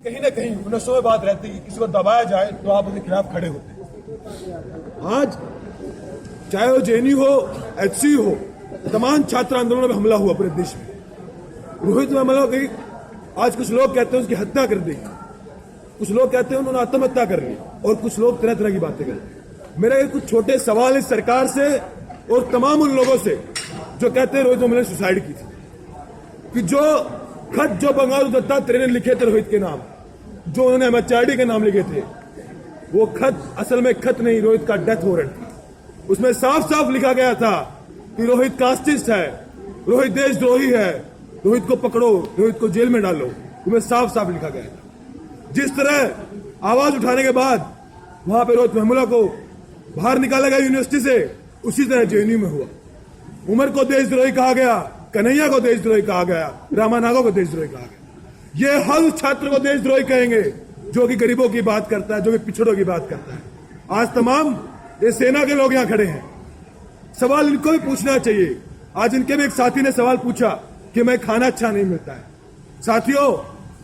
कहीं ना कहीं 1900 में बात रहती है, किसी को दबाया जाए तो आप उसके खिलाफ खड़े होते हैं। आज चाहे वो जेएनयू हो, एचसी हो, तमाम छात्र आंदोलनों में हमला हुआ पूरे देश में। रोहित में हमला गई। आज कुछ लोग कहते हैं उसकी हत्या कर दी, कुछ लोग कहते हैं उन्होंने आत्महत्या कर ली, और कुछ लोग तरह तरह की बातें करते हैं। मेरा ये कुछ छोटे सवाल इस सरकार से और तमाम उन लोगों से जो कहते हैं रोहित वेमुला ने सुसाइड की थी, कि जो खत जो बंगाल दत्तात्रेय ने लिखे थे रोहित के नाम, जो उन्होंने एमएचआरडी के नाम लिखे थे, वो खत असल में खत नहीं, रोहित का डेथ वारंट था। उसमें साफ साफ लिखा गया था कि रोहित कास्टिस्ट है, रोहित देशद्रोही है, रोहित को पकड़ो, रोहित को जेल में डालो। उसमें साफ साफ लिखा गया था। जिस तरह आवाज उठाने के बाद वहां पे रोहित वेमुला को बाहर निकाला गया यूनिवर्सिटी से, उसी तरह जेएनयू में हुआ। उमर को देशद्रोही कहा गया, कन्हैया को देशद्रोही कहा गया, रामानागो को देशद्रोही कहा गया। ये हर छात्र को देशद्रोही कहेंगे जो कि गरीबों की बात करता है, जो कि पिछड़ों की बात करता है। आज तमाम ये सेना के लोग यहां खड़े हैं, सवाल इनको भी पूछना चाहिए। आज इनके भी एक साथी ने सवाल पूछा कि मैं खाना अच्छा नहीं मिलता है। साथियों,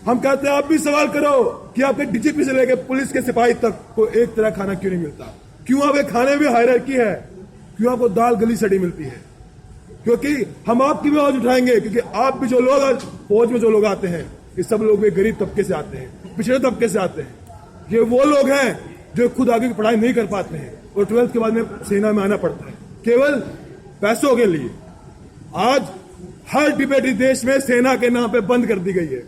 हम कहते हैं आप भी सवाल करो कि आपके डीजीपी से लेकर पुलिस के सिपाही तक को एक तरह खाना क्यों नहीं मिलता? क्यों आपके खाने में हायरार्की है? क्यों आपको दाल गली सड़ी मिलती है? क्योंकि हम आपकी भी आवाज उठाएंगे, क्योंकि आप भी जो लोग फौज में जो लोग आते हैं, ये सब लोग भी गरीब तबके से आते हैं, पिछड़े तबके से आते हैं। ये वो लोग हैं जो खुद आगे की पढ़ाई नहीं कर पाते हैं और 12th के बाद में सेना में आना पड़ता है केवल पैसों के लिए। आज हर डिबेट इस देश में सेना के नाम पे बंद कर दी गई है।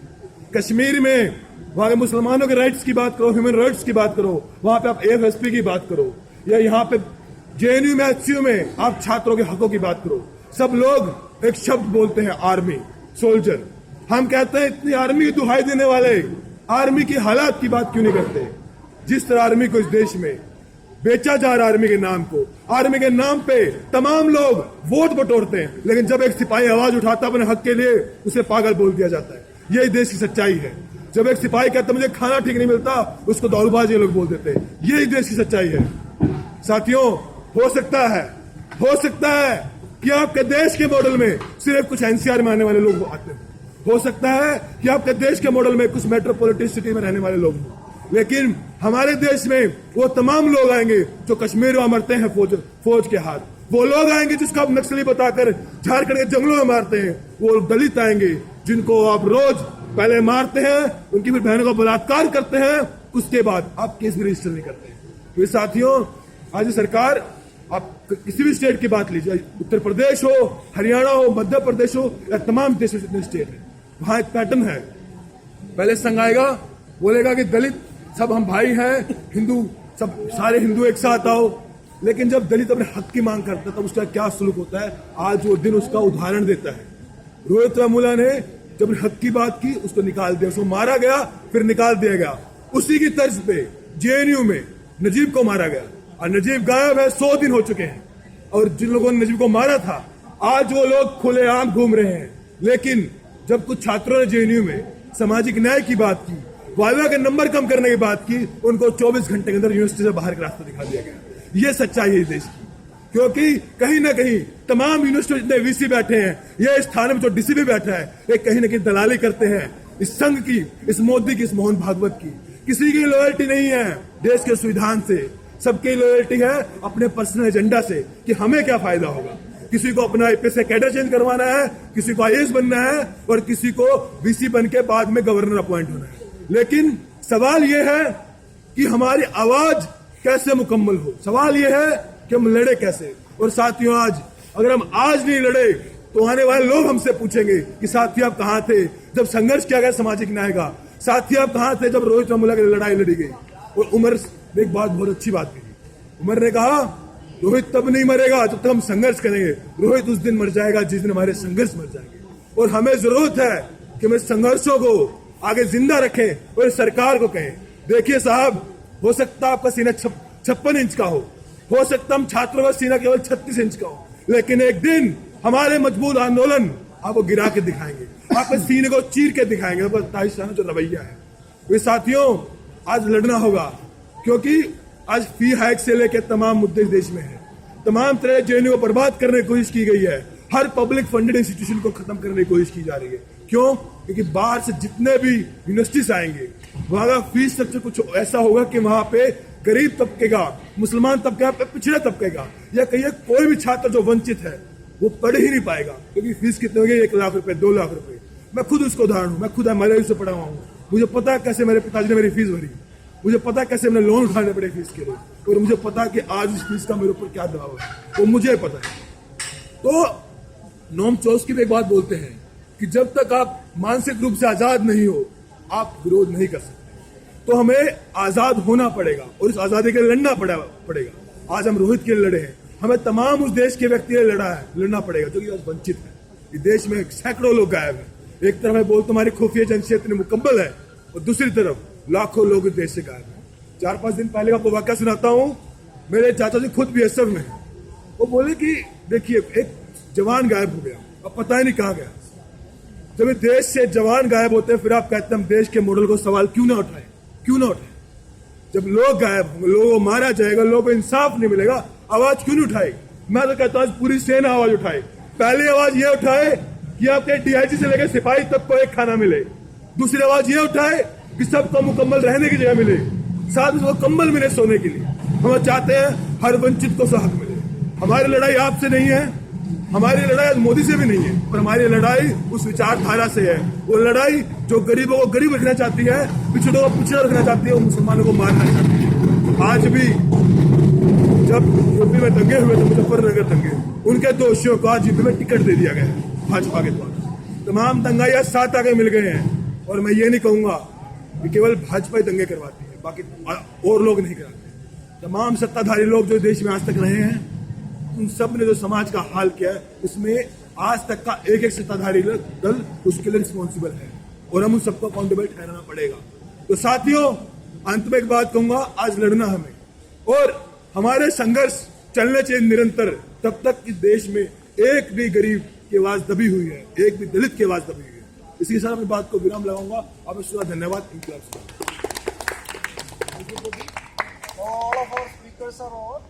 कश्मीर में वहां के मुसलमानों के राइट्स की बात करो, ह्यूमन राइट्स की बात करो, वहां पे आप एफएसपी की बात करो, या यहाँ पे जेएनयू में, एचसीयू में आप छात्रों के हकों की बात करो। सब लोग एक शब्द बोलते हैं, आर्मी, सोल्जर। हम कहते हैं इतनी आर्मी की दुहाई देने वाले आर्मी की हालात की बात क्यों नहीं करते? जिस तरह आर्मी को इस देश में बेचा जा रहा है, आर्मी के नाम को, आर्मी के नाम पे तमाम लोग वोट बटोरते हैं, लेकिन जब एक सिपाही आवाज उठाता अपने हक के लिए, उसे पागल बोल दिया जाता है। यही देश की सच्चाई है। जब एक सिपाही कहता मुझे खाना ठीक नहीं मिलता, उसको दौड़बाज ये लोग बोल देते हैं। यही देश की सच्चाई है। साथियों, हो सकता है कि आपके देश के मॉडल में सिर्फ कुछ एनसीआर में आने वाले लोग आते हैं, हो सकता है कि आपके देश के मॉडल में कुछ मेट्रोपॉलिटन सिटी में रहने वाले लोग हों, लेकिन हमारे देश में वो तमाम लोग आएंगे जो कश्मीर में मरते हैं फौज के हाथ। वो लोग आएंगे जिसको आप नक्सली बताकर झारखंड के जंगलों में मारते हैं। वो दलित आएंगे जिनको आप रोज पहले मारते हैं, उनकी फिर बहनों का बलात्कार करते हैं, उसके बाद आप केस भी रजिस्टर नहीं करते हैं। तो साथियों, आज सरकार, आप किसी भी स्टेट की बात लीजिए, उत्तर प्रदेश हो, हरियाणा हो, मध्य प्रदेश हो, या तमाम देश में जितने स्टेट है, वहां एक पैटर्न है। पहले संघ आएगा, बोलेगा कि दलित सब हम भाई हैं, हिंदू सब, सारे हिंदू एक साथ आओ। लेकिन जब दलित अपने हक की मांग करता है तब उसका क्या सलूक होता है, आज वो दिन उसका उदाहरण देता है। रोहित वेमुला ने जब हक की बात की, उसको निकाल दिया, उसको मारा गया, फिर निकाल दिया गया। उसी की तर्ज पे जेएनयू में नजीब को मारा गया, और नजीब गायब है, 100 दिन हो चुके हैं। और जिन लोगों ने नजीब को मारा था, आज वो लोग खुलेआम घूम रहे हैं। लेकिन जब कुछ छात्रों ने जेएनयू में सामाजिक न्याय की बात की, वाइवा के नंबर कम करने की बात की, उनको 24 घंटे के अंदर यूनिवर्सिटी से बाहर का रास्ता दिखा दिया गया। ये सच्चाई है इस देश की। क्योंकि कहीं ना कहीं तमाम यूनिवर्सिटी जितने वीसी बैठे हैं, ये इस थाने में जो डीसीपी बैठा है, ये कहीं ना कहीं दलाली करते हैं इस संघ की, इस मोदी की, इस मोहन भागवत की। किसी की लॉयल्टी नहीं है देश के संविधान से, सबकी लॉयल्टी है अपने पर्सनल एजेंडा से कि हमें क्या फायदा होगा। किसी को अपना एपीएस कैडर चेंज करवाना है, किसी को आईएएस बनना है, और किसी को वीसी बन के बाद में गवर्नर अपॉइंट होना है। लेकिन सवाल यह है कि हमारी आवाज कैसे मुकम्मल हो, सवाल यह है कि हम लड़े कैसे। और साथियों, आज अगर हम आज नहीं लड़े तो आने वाले लोग हमसे पूछेंगे कि साथियों आप कहां थे जब संघर्ष किया गया सामाजिक न्याय का? साथियों आप कहां थे जब रोहित वेमुला की लड़ाई लड़ी गई? और उमर ने एक बात बहुत अच्छी बात कही। उमर ने कहा रोहित तब नहीं मरेगा जब तक हम संघर्ष करेंगे, रोहित उस दिन मर जाएगा जिस दिन हमारे संघर्ष मर जाएंगे। और हमें जरूरत है कि हम संघर्षों को आगे जिंदा रखें और सरकार को कहें, देखिए साहब, हो सकता है आपका सीना 56 इंच का हो सकता हम छात्रों का सीना केवल 36 इंच का हो, लेकिन एक दिन हमारे मजबूत आंदोलन आपको गिरा के दिखाएंगे, आपके सीने को चीर के दिखाएंगे। ताइशाना जो रवैया है, वे साथियों आज लड़ना होगा, क्योंकि आज फी हाइक से लेकर तमाम मुद्दे देश में है। तमाम तरह जेएनयू को बर्बाद करने की कोशिश की गई है, हर पब्लिक फंडेड इंस्टीट्यूशन को खत्म करने की कोशिश की जा रही है। क्यों? क्योंकि बाहर से जितने भी यूनिवर्सिटीज आएंगे, वहां का फीस स्ट्रक्चर कुछ ऐसा होगा कि वहां पे गरीब तबके का, मुसलमान तबके का, पिछड़े तबके का या कहिए कोई भी छात्र जो वंचित है वो पढ़ ही नहीं पाएगा, क्योंकि फीस कितने होगी, 1 लाख रुपए, 2 लाख रुपए। मैं खुद उसका उदाहरण हूं, मैं खुद एमआरआई से पढ़ा हुआ हूं, मुझे पता है कैसे मेरे पिताजी ने मेरी फीस भरी, मुझे पता है कैसे मैंने लोन उठाने पड़े फीस के लिए, और मुझे पता है कि आज इस फीस का मेरे ऊपर क्या दबाव है, वो मुझे पता है। तो नोम चॉम्स्की भी एक बात बोलते हैं कि जब तक आप मानसिक रूप से आजाद नहीं हो आप विरोध नहीं कर सकते। तो हमें आजाद होना पड़ेगा और इस आजादी के लिए लड़ना पड़ेगा। आज हम रोहित के लिए लड़े हैं, हमें तमाम उस देश के व्यक्ति के लिए लड़ना पड़ेगा जो कि आज वंचित है। इस देश में सैकड़ों लोग गायब हैं। एक तरफ मैं बोलता हमारी खुफिया जनक्षेत्र मुकम्मल है और दूसरी तरफ लाखों लोग इस देश से गायब हैं। 4-5 दिन पहले आपको वाकया सुनाता हूं। मेरे चाचा जी खुद बीएसएफ में हैं। वो बोले कि देखिए एक जवान गायब हो गया, अब पता ही नहीं कहाँ गया। जब इस देश से जवान गायब होते हैं फिर आप कहते हैं हम देश के मॉडल को सवाल क्यों ना उठाएं, क्यों ना उठाएं? जब लोग गायब होंगे, लोगों को मारा जाएगा, लोगों को इंसाफ नहीं मिलेगा, आवाज क्यों नहीं उठाएगी? मैं तो कहता हूं पूरी सेना आवाज उठाए। पहली आवाज ये उठाए कि आपके डीआईजी से लेकर सिपाही तक को एक खाना मिले। दूसरी आवाज ये उठाए कि सबको मुकम्मल रहने की जगह मिले, साथ में सबको कंबल मिले सोने के लिए। हम चाहते हैं हर वंचित को हक मिले। हमारी लड़ाई आपसे नहीं है, हमारी लड़ाई मोदी से भी नहीं है, पर हमारी लड़ाई उस विचारधारा से है। वो लड़ाई जो गरीबों को गरीब रखना चाहती है, पिछड़ों को पिछड़ा रखना चाहती है, वो मुसलमानों को मारना चाहती है। आज भी जब यूपी में दंगे हुए थे, मुजफ्फरनगर दंगे, उनके दोषियों को आज यूपी में टिकट दे दिया गया है भाजपा के द्वारा। तमाम दंगाइयां साथ आगे मिल गए हैं और मैं ये नहीं कहूंगा कि केवल भाजपा ही दंगे करवाती है, बाकी और लोग नहीं कराते। तमाम सत्ताधारी लोग जो देश में आज तक रहे हैं उन सब ने जो समाज का हाल किया है उसमें आज तक का एक सत्ताधारी दल उसके लिए रिस्पॉन्सिबल है और हम उन सबको अकाउंटेबल ठहराना पड़ेगा। तो साथियों, अंत में एक बात कहूंगा, आज लड़ना हमें और हमारे संघर्ष चलने चाहिए निरंतर, तब तक इस देश में एक भी गरीब की आवाज दबी हुई है, एक भी दलित की आवाज दबी हुई है। इसी के साथ अपनी बात को विराम लगाऊंगा। आपको पूरा धन्यवाद। इंक्लाब। All of our speakers are on.